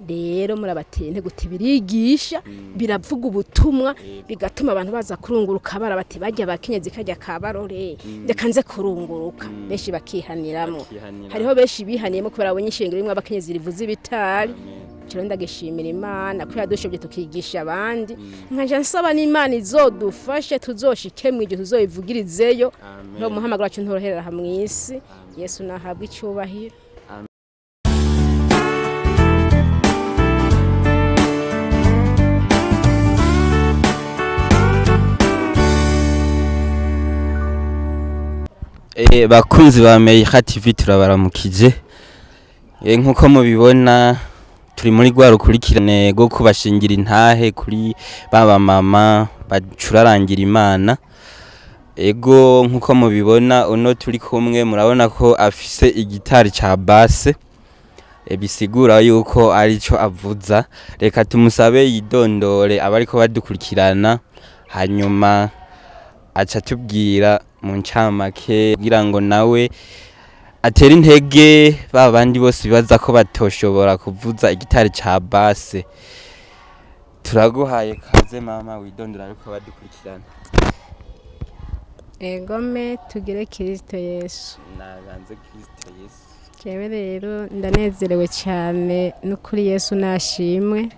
rero murabateye gute birigisha biravuga ubutumwa bigatuma abantu baza kurunguruka barabati bajya abakenyezi kajya kabarore ndakanze kurunguruka benshi bakihaniramo hariho benshi bihaniyemo kubera abonye ishengero rimwe abakenyezi rivuze ibitari cyo ndagishimira Imana ko yadushobye tukigisha abandi nkanje nsaba n'Imana izodufashe tuzoshike mu gihe tuzoyivugirizeyo no muhamagara cyo ntoroherera hamwisi Yesu nahabwa icyubahiro. Bakunzi ba Meya TV turabaramukije nkuko mubibona turi muri gwa rukurikirane go kubashingira intahe kuri baba mama bacurarangira Imana ego nkuko mubibona uno turi kumwe murabona ko afise igitari ca basse bisigura yuko arico avuza reka tumusabe yidondore abariko badukurikirana hanyuma aca tubwira mu ncamake kugira ngo nawe atera intege babandi bose bibaza ko batoshobora kuvuza igitari ca basse. Turaguhaye kaze mama widondora ariko badukurikirana. Egome tugire Kristo Yesu. Naganze Kristo Yesu. Jewe rero ndanezerewe cyane n'ukuri Yesu nashimwe.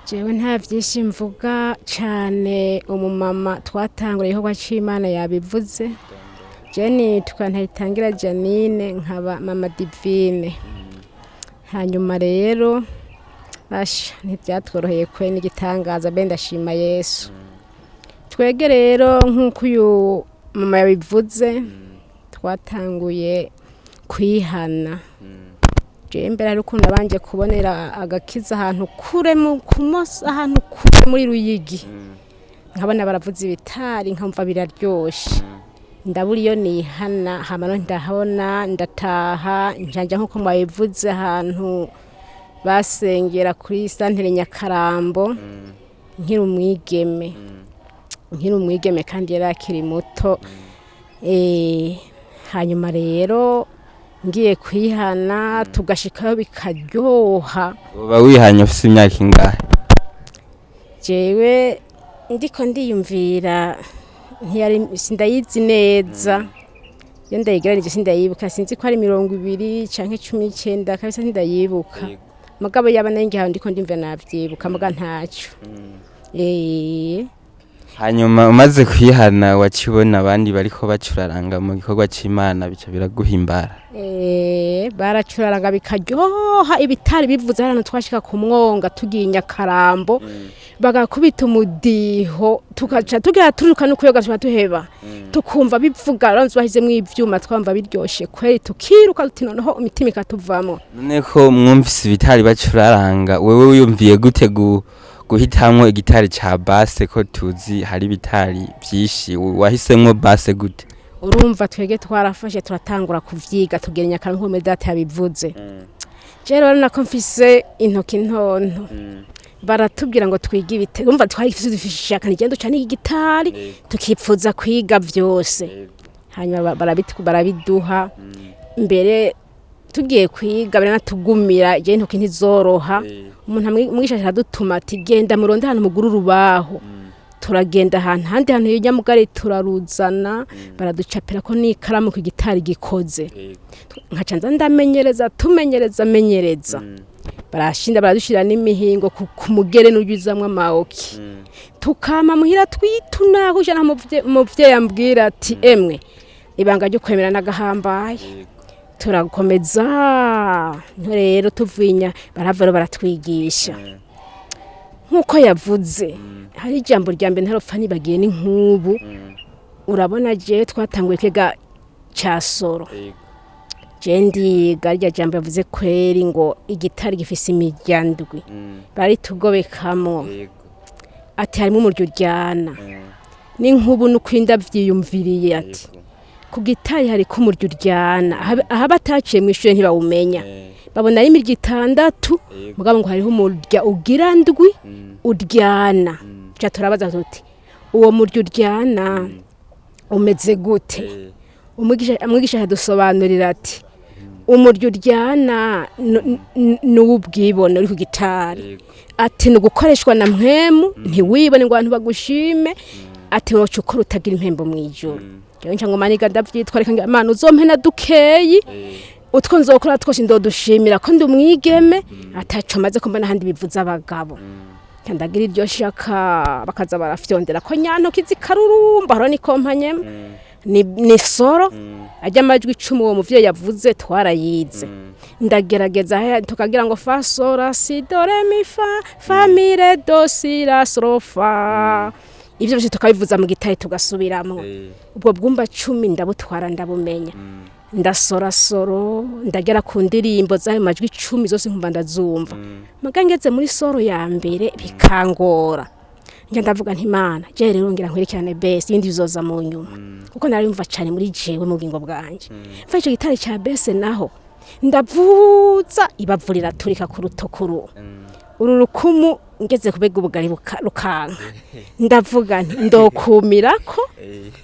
Jewe nta vyinshi mvuga cyane umumama twatangura ihoba c'Imana yabivuze. Jeni tukantayitangira Janine nkaba mama Divine. Hanyuma rero basha ntibyatworoheye kwe n'igitangaza benda shima Yesu. Twege rero nkuko uyu mama yabivuze twatanguye kwihana. Je mbere ariko nabanje kubonera agakiza ahantu kure mu kumosa ahantu kure muri Ruyigi. Nkabona baravuze ibitari nkamva biraryoshe. Ndaburi iyo nihana hamano ndahabona ndataha njanja nkuko mwabivuze ahantu basengera kuri santere Nyakarambo nkiri umwigeme kandi yarakiri muto hanyuma rero ngiye kwihana tugashikayo bikaryoha. Uba wihanye ufite imyaka ingahe? Jewe ndiko ndiyumvira sindayizi neza yo ndayigeranije sindayibuka sinzi ko ari 20 canke 19 kabisa sindayibuka mugabo yaba nangiye ndiko ndimva navyibuka muga ntaco. Hanyuma umaze kwihana wakibona abandi bariko bacuraranga mu gikorwa c'Imana bica biraguhimbara? Baracuraranga bikaryoha ibitari bivuze hano twashika ku mwonga tugiye Nyakarambo bagakubita umudiho tukaca tugira turuka no kuyoga tuheba tukumva bivuga ranzo bahizemo ivyuma twamva biryoshe kweri tukiruka tuti noneho imitima ikatuvamo. None ko mwumvise ibitari bacuraranga wewe wiyumviye gute guhitamwo igitari ca basse ko tuzi hari bitari vyishi wahisemwo basse gute? Urumva twege twarafashe turatangura kuvyiga tugera Nyakarambo nko data yabivuze. Je rero nako mfise intoki ntonto baratubwira ngo twige ibite urumva twayifishaka nigendo cyane igitari tukipfuza kwiga vyose hanyuma barabiduha mbere tugiye kwiga baranatugumira je ntoki ntizoroha umuntu mwigisha aradutuma ati genda muronde hano muguru rubaho turagenda ahantu handi hantu y'Nyamugari turaruzana baraducapira ko n'ikaramu ku gitari gikoze nkacanza ndamenyereza tumenyereza barashinda baradushira n'imihingo ku mugere n'ujuzamwe amaoki tukama muhira twituna kujana muvye yambwira ati emwe ibanga ryo kwemera nagahambaye turakomeza rero tuvinya baravero baratwigisha nkuko yavuze hari ijambo rya mbere ntaropfa nibagiye n'inkubu urabona je twatanguye kega cyasoro jendi garya jambo yavuze kweri ngo igitari gifise imiryandwi bari tugobekamo ati harimo umuryo ryana n'inkubu n'ukwinda vyiyumviriye ati ku gitari hari ko umuryo ryana aha bataciye mu ishure ntibawumenya babona ari imiryo 6 mugabo ngo hariho umurya ugira ndwi uryana cya turabaza tuti uwo muryo uryana umeze gute umwigisha yadusobanurira ati umuryo uryana n'ubwibone uri ku gitari ati nugukoreshwa na mpwemu ntiwibone ngo abantu bagushime ati wowe ukora utagira impembo mu ijuru rero nca ngo maniga ndavyitwareka ngo Imana uzompena dukeyi utwo nzokora twose ndodushimira ko ndi umwigeme ataco maze ko mbona handi bivuza abagabo kandagira iryo shaka bakaza barafyondera ko nyantoki zikarurumba haro ni kompanye ni soro ajya amajwi 10 uwo muvyeyi yavuze twarayize ndagerageza tukagira ngo fa sora si do re mi fa mi re do si la so fa ivyo byo tukabivuza mu gitaye tugasubiramwo ubwo bwumba 10 ndabutwara ndabumenya ndasora soro ndagera ku ndirimbo zayo majwi 10 zose nkumva ndazumva magangeze muri soro ya mbere bikangora njya ndavuga nti Imana je rero ngira nkwerekane base ibindi bizoza mu nyuma kuko nari mva cyane muri jewe mu bugingo bwanje mfa ico gitare cya base naho ndavuza ibavurira turika ku rutokuru uru rukumu ngeze kubega ubugari rukanka ndavuga nti ndokumirako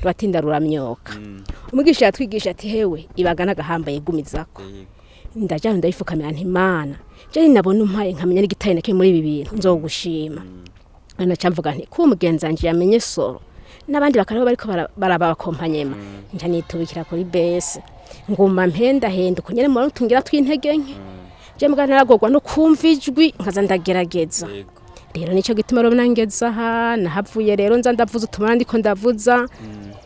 rwatinda ruramyoka umugisha yatwigisha ati hewe ibagana gahambaye gumizako ndajana ndayifukamira nti Imana je nabona umpaye nkamenya n'igitaye nake muri ibi bintu nzogushima ana camvuga nti ku mugenzanje yamenye soro nabandi bakariho bariko baraba bakompanyema nja nitubikira kuri base nguma mpenda henda kunyere mu tungira tw'intege nke je mugana naragogwa no kumva ijwi nkaza ndagerageza rero nico gituma rero nangeza ha nahavuye rero nza ndavuza utumana ndiko ndavuza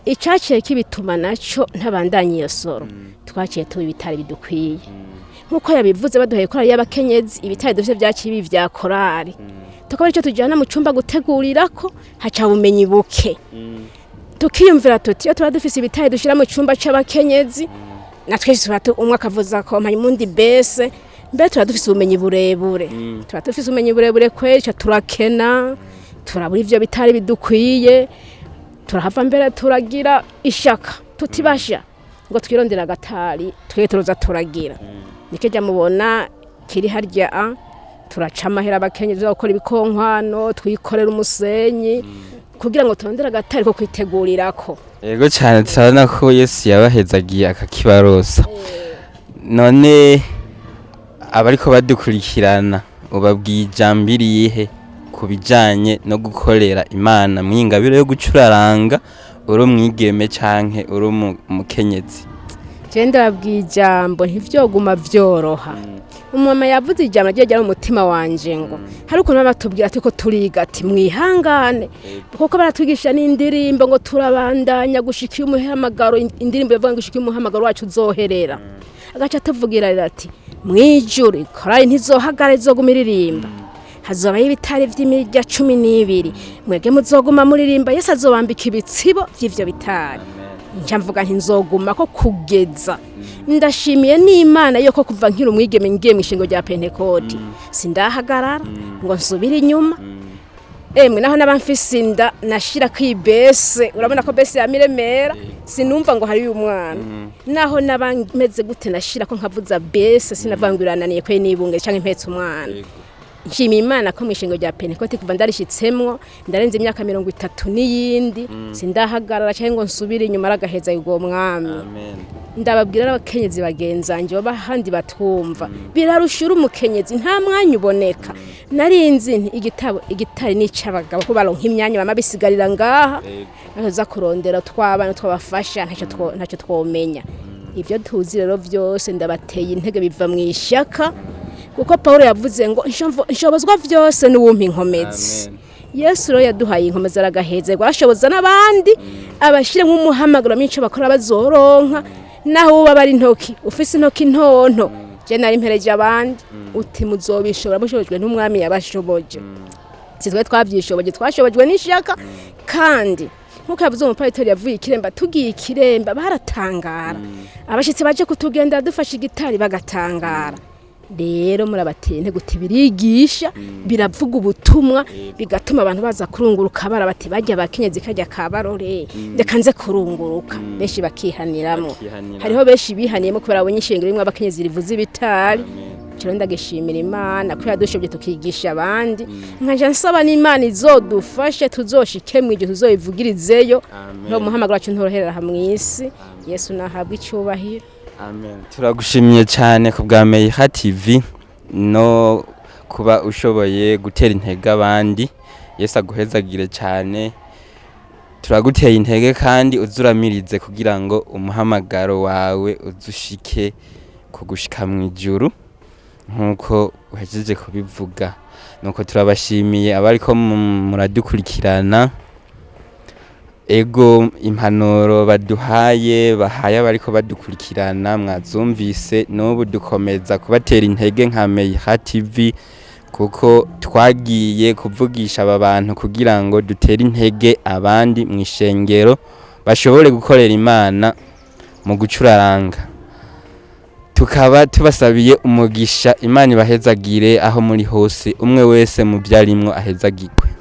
icaciye kibituma naco ntabandanye iyo soro twaciye tuba ibitari bidukwiye nkuko yabivuze baduhaye korali y'abakenyezi ibitari dufite byaciye bivya korali tukaba icyo tujyana mu cyumba gutegurirako haca bumenyi buke tukiyumvira tuti iyo tuba dufise ibitari dushira mu cyumba c'abakenyezi natwe umwe akavuza ko mpayimundi bese mbe tuba dufise ubumenyi burebure tuba dufise ubumenyi burebure kweri turakena turabura ivyo bitari bidukwiye turahava mbere turagira ishaka tutibasha ngo twirondera agatari twetoza turagira nikeje mubona kiri harya turaca amahera abakenyezi bakora ibikonkwano twikorera umusenyi kugira ngo turondere agatari ko kwitegurirako yego cyane turabona ko Yesu yabahezagiye akakibarosa none abariko badukurikirana ubabwiye ijambiri yihe kubijanye no gukorera Imana mwingabiro yo gucuraranga uri umwigeme canke uri umukenyezi je ndababwiye ijambo ntivyoguma vyoroha umama yavuze ijambo rye mu mutima wanje ngo hari ukuntu batubwira ati ko turiga ati mwihangane kuko baratwigisha n'indirimbo ngo turabandanya gushika umuhamagaro indirimbo yavuga ngo gushika umuhamagaro wacu uzoherera agaca tuvugira ati mwijuri korali ntizohagare zogumiririmba hazoba y'ibitari vy'imirya 12 mwege muzoguma muririmba Yesu azobambika ibitsibo vy'ivyo bitari njamvuga nti nzoguma ko kugeza ndashimiye n'Imana yo ko kuva nkiri umwigeme ngiye mwishingo rya Pentecote sindahagarara ngo nsubire inyuma emwe naho nabamfise inda nashira kwibese urabona ko bese yamiremera sinumva ngo hari umwana naho nabameze gute nashira ko nkavuza bese sinavangurananiye kwe nibunge canke impetse umwana nshimiye Imana ko mwishingo rya Pentecote kuva ndarishitsemwo ndarenze imyaka 30 n'iyindi sindahagarara cyangwa ngo nsubire inyuma aragaheza yugo mwami amen ndababwira abakenyezi bagenzanje baba handi batwumva birarushira umukenyezi nta mwanya uboneka narinzi nti igitari n'icabagabo ko baronka imyanya bamabisigarira ngaha baza kurondera twabana twabafasha ntacyo twomenya ivyo tuzi rero vyose ndabateye intege biva mwishaka kuko Paulo yavuze ngo inshobozwa vyose n'uwumpa inkomezi Yesu rero yaduhaye inkomezi aragahezerwa ashoboza n'abandi abashire nk'umuhamagaro mince bakora bazoronka naho baba ari intoki ufise intoki ntonto je nari impereje abandi uti muzobishobora mushobojwe n'umwami yabashoboje sizwe twavyishoboje twashobojwe n'ishaka kandi nkuko yavuze umuparitori yavuye ikiremba tugiye ikiremba baratangara abashitsi baje kutugenda dufasha igitari bagatangara rero murabatente guti birigisha biravuga ubutumwa bigatuma abantu baza kurunguruka barabati bajya bakenyezi kajya kabarore ndeka nze kurunguruka beshi bakihaniramo hariho beshi bihaniyemo kubera abonye ishengero rimwe abakenyezi rivuze ibitari cyo ndagishimira Imana ko yadushobye tukigisha abandi nkanje nsaba n'Imana izodufashe tuzoshike mu gihe tuzoyivugirizeyo no muhamagara cyo ntoroherera hamwisi Yesu nahabwa icyubahiro Amen. Turagushimiye cyane ku bwa Meyiha TV no kuba ushoboye gutera intege abandi. Yesu aguhezagire cyane. Turaguteye intege kandi uzuramirize kugira ngo umuhamagaro wawe uzushike kugushika mu ijuru nkuko uhejeje kubivuga. Nuko turabashimiye abariko muradukurikirana. Ego impanuro baduhaye bahaye abariko badukurikirana mwazumvise, n'ubu dukomeza kubatera intege nka Meyiha TV kuko twagiye kuvugisha aba bantu kugira ngo dutere intege abandi mu ishengero bashobore gukorera Imana mu gucuraranga. Tukaba tubasabiye umugisha, Imana ibahezagire aho muri hose, umwe wese mu byarimwo ahezagirwe.